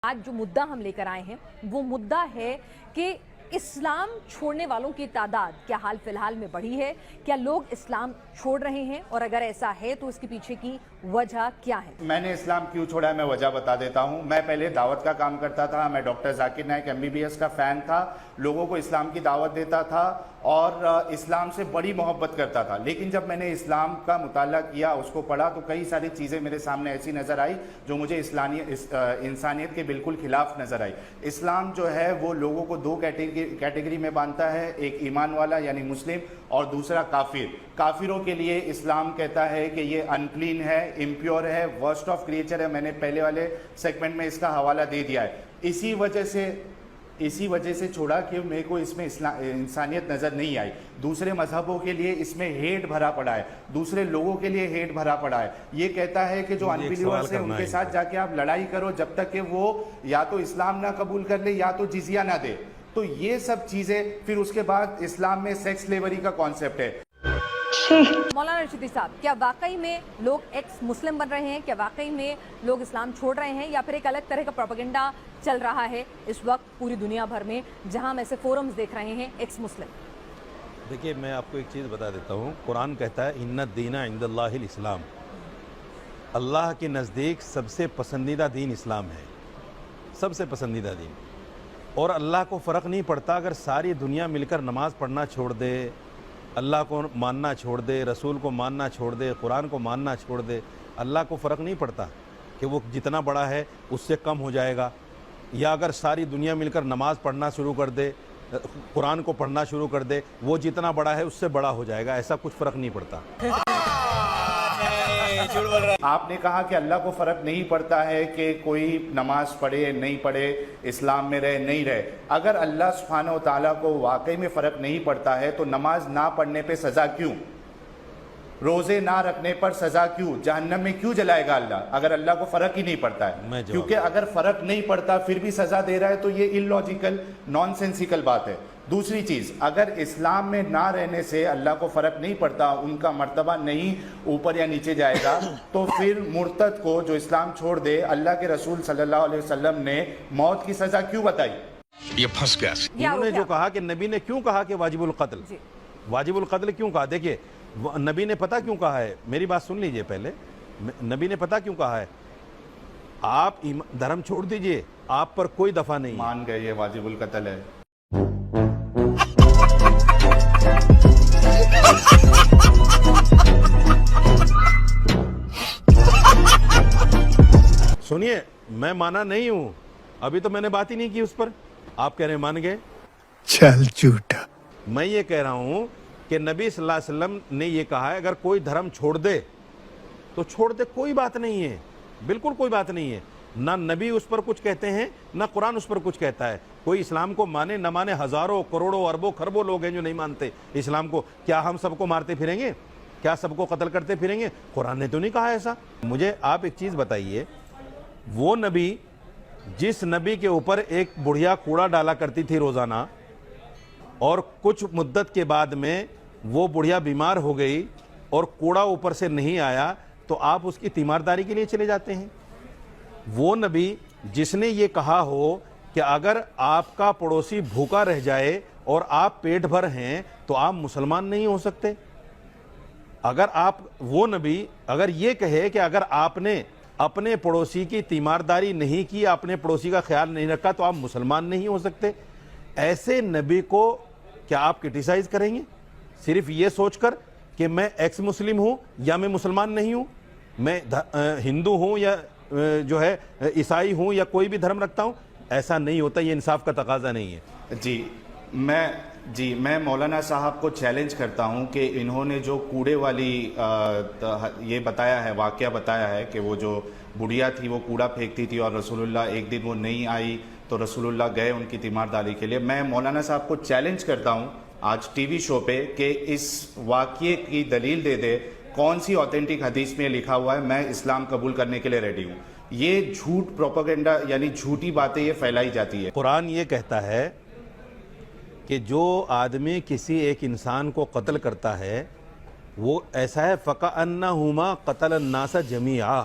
آج جو مدعا ہم لے کر آئے ہیں وہ مدعا ہے کہ اسلام چھوڑنے والوں کی تعداد کیا حال فی الحال میں بڑھی ہے؟ کیا لوگ اسلام چھوڑ رہے ہیں؟ اور اگر ایسا ہے تو اس کے پیچھے کی وجہ کیا ہے؟ میں نے اسلام کیوں چھوڑا ہے میں وجہ بتا دیتا ہوں۔ میں پہلے دعوت کا کام کرتا تھا، میں ڈاکٹر ذاکر نائک MBBS کا فین تھا، لوگوں کو اسلام کی دعوت دیتا تھا اور اسلام سے بڑی محبت کرتا تھا۔ لیکن جب میں نے اسلام کا مطالعہ کیا، اس کو پڑھا، تو کئی ساری چیزیں میرے سامنے ایسی نظر آئی جو مجھے انسانیت کے بالکل خلاف نظر آئی۔ اسلام جو ہے وہ لوگوں کو دو کیٹیگری میں باندھتا ہے، ایک ایمان والا یعنی مسلم اور دوسرا کافر۔ کافروں کے لیے اسلام کہتا ہے کہ یہ انکلین ہے، امپیور ہے، ورسٹ آف کریچر ہے۔ میں نے پہلے والے سیگمنٹ میں اس کا حوالہ دے دیا ہے۔ اسی وجہ سے چھوڑا کہ میرے کو اس میں انسانیت نظر نہیں آئی۔ دوسرے مذہبوں کے لیے اس میں ہیٹ بھرا پڑا ہے، دوسرے لوگوں کے لیے ہیٹ بھرا پڑا ہے۔ یہ کہتا ہے کہ جو انبلیورز ہیں ان کے ساتھ جا کے آپ لڑائی کرو جب تک کہ وہ یا تو اسلام نہ قبول کر لے یا تو جزیہ نہ دے۔ تو یہ سب چیزیں، پھر اس کے بعد اسلام میں سیکس سلیوری کا کانسیپٹ ہے۔ مولانا رشیدی صاحب، کیا واقعی میں لوگ ایکس مسلم بن رہے ہیں؟ کیا واقعی میں لوگ اسلام چھوڑ رہے ہیں، یا پھر ایک الگ طرح کا پروپیگنڈا چل رہا ہے اس وقت پوری دنیا بھر میں، جہاں ہم ایسے فورمز دیکھ رہے ہیں ایکس مسلم؟ دیکھیے، میں آپ کو ایک چیز بتا دیتا ہوں۔ قرآن کہتا ہے ان الدین عند اللہ الاسلام، اللہ کے نزدیک سب سے پسندیدہ دین اسلام ہے، سب سے پسندیدہ دین۔ اور اللہ کو فرق نہیں پڑتا اگر ساری دنیا مل کر نماز پڑھنا چھوڑ دے، اللہ کو ماننا چھوڑ دے، رسول کو ماننا چھوڑ دے، قرآن کو ماننا چھوڑ دے، اللہ کو فرق نہیں پڑتا کہ وہ جتنا بڑا ہے اس سے کم ہو جائے گا، یا اگر ساری دنیا مل کر نماز پڑھنا شروع کر دے، قرآن کو پڑھنا شروع کر دے، وہ جتنا بڑا ہے اس سے بڑا ہو جائے گا، ایسا کچھ فرق نہیں پڑتا۔ آپ نے کہا کہ اللہ کو فرق نہیں پڑتا ہے کہ کوئی نماز پڑھے نہیں پڑھے، اسلام میں رہے نہیں رہے۔ اگر اللہ سبحانہ و تعالیٰ کو واقعی میں فرق نہیں پڑتا ہے تو نماز نہ پڑھنے پہ سزا کیوں؟ روزے نہ رکھنے پر سزا کیوں؟ جہنم میں کیوں جلائے گا اللہ اگر اللہ کو فرق ہی نہیں پڑتا ہے؟ کیونکہ اگر فرق نہیں پڑتا پھر بھی سزا دے رہا ہے تو یہ illogical نان سینسیکل بات ہے۔ دوسری چیز، اگر اسلام میں نہ رہنے سے اللہ کو فرق نہیں پڑتا، ان کا مرتبہ نہیں اوپر یا نیچے جائے گا، تو پھر مرتد کو جو اسلام چھوڑ دے، اللہ کے رسول صلی اللہ علیہ وسلم نے موت کی سزا کیوں بتائی؟ یہ پھنس گیا۔ انہوں نے جو کہا کہ نبی نے کیوں کہا کہ واجب القتل، واجب القتل کیوں کہا؟ دیکھیے، نبی نے پتہ کیوں کہا ہے، میری بات سن لیجئے پہلے، نبی نے پتہ کیوں کہا ہے؟ آپ دھرم چھوڑ دیجئے، آپ پر کوئی دفعہ نہیں ہے۔ مان گئے یہ واجب القتل ہے۔ سنیے، میں مانا نہیں ہوں، ابھی تو میں نے بات ہی نہیں کی اس پر، آپ کہہ رہے ہیں مان گئے۔ چل جھوٹا۔ میں یہ کہہ رہا ہوں کہ نبی صلی اللہ علیہ وسلم نے یہ کہا ہے اگر کوئی دھرم چھوڑ دے تو چھوڑ دے، کوئی بات نہیں ہے، بالکل کوئی بات نہیں ہے۔ نہ نبی اس پر کچھ کہتے ہیں نہ قرآن اس پر کچھ کہتا ہے۔ کوئی اسلام کو مانے نہ مانے، ہزاروں کروڑوں اربوں خربوں لوگ ہیں جو نہیں مانتے اسلام کو۔ کیا ہم سب کو مارتے پھریں گے؟ کیا سب کو قتل کرتے پھریں گے؟ قرآن نے تو نہیں کہا ایسا۔ مجھے آپ ایک چیز بتائیے، وہ نبی جس نبی کے اوپر ایک بڑھیا کوڑا ڈالا کرتی تھی روزانہ، اور کچھ مدت کے بعد میں وہ بڑھیا بیمار ہو گئی اور کوڑا اوپر سے نہیں آیا، تو آپ اس کی تیمارداری کے لیے چلے جاتے ہیں۔ وہ نبی جس نے یہ کہا ہو کہ اگر آپ کا پڑوسی بھوکا رہ جائے اور آپ پیٹ بھر ہیں تو آپ مسلمان نہیں ہو سکتے۔ اگر آپ، وہ نبی اگر یہ کہے کہ اگر آپ نے اپنے پڑوسی کی تیمارداری نہیں کی، اپنے پڑوسی کا خیال نہیں رکھا، تو آپ مسلمان نہیں ہو سکتے، ایسے نبی کو کیا آپ کرٹیسائز کریں گے صرف یہ سوچ کر کہ میں ایکس مسلم ہوں یا میں مسلمان نہیں ہوں، میں ہندو ہوں یا جو ہے عیسائی ہوں یا کوئی بھی دھرم رکھتا ہوں؟ ایسا نہیں ہوتا، یہ انصاف کا تقاضا نہیں ہے۔ میں مولانا صاحب کو چیلنج کرتا ہوں کہ انہوں نے جو کوڑے والی یہ بتایا ہے، واقعہ بتایا ہے کہ وہ جو بڑھیا تھی وہ کوڑا پھینکتی تھی اور رسول اللہ ایک دن وہ نہیں آئی تو رسول اللہ گئے ان کی تیمارداری کے لیے۔ میں مولانا صاحب کو چیلنج کرتا ہوں آج ٹی وی شو پہ کہ اس واقعے کی دلیل دے دے، کون سی آتھینٹک حدیث میں لکھا ہوا ہے میں اسلام قبول کرنے کے لیے ریڈی ہوں۔ یہ جھوٹ پروپیگنڈا یعنی جھوٹی باتیں یہ پھیلائی جاتی ہے۔ قرآن یہ کہتا ہے کہ جو آدمی کسی ایک انسان کو قتل کرتا ہے وہ ایسا ہے فَكَأَنَّهُمَا قَتَلَ النَّاسَ جَمِيعًا،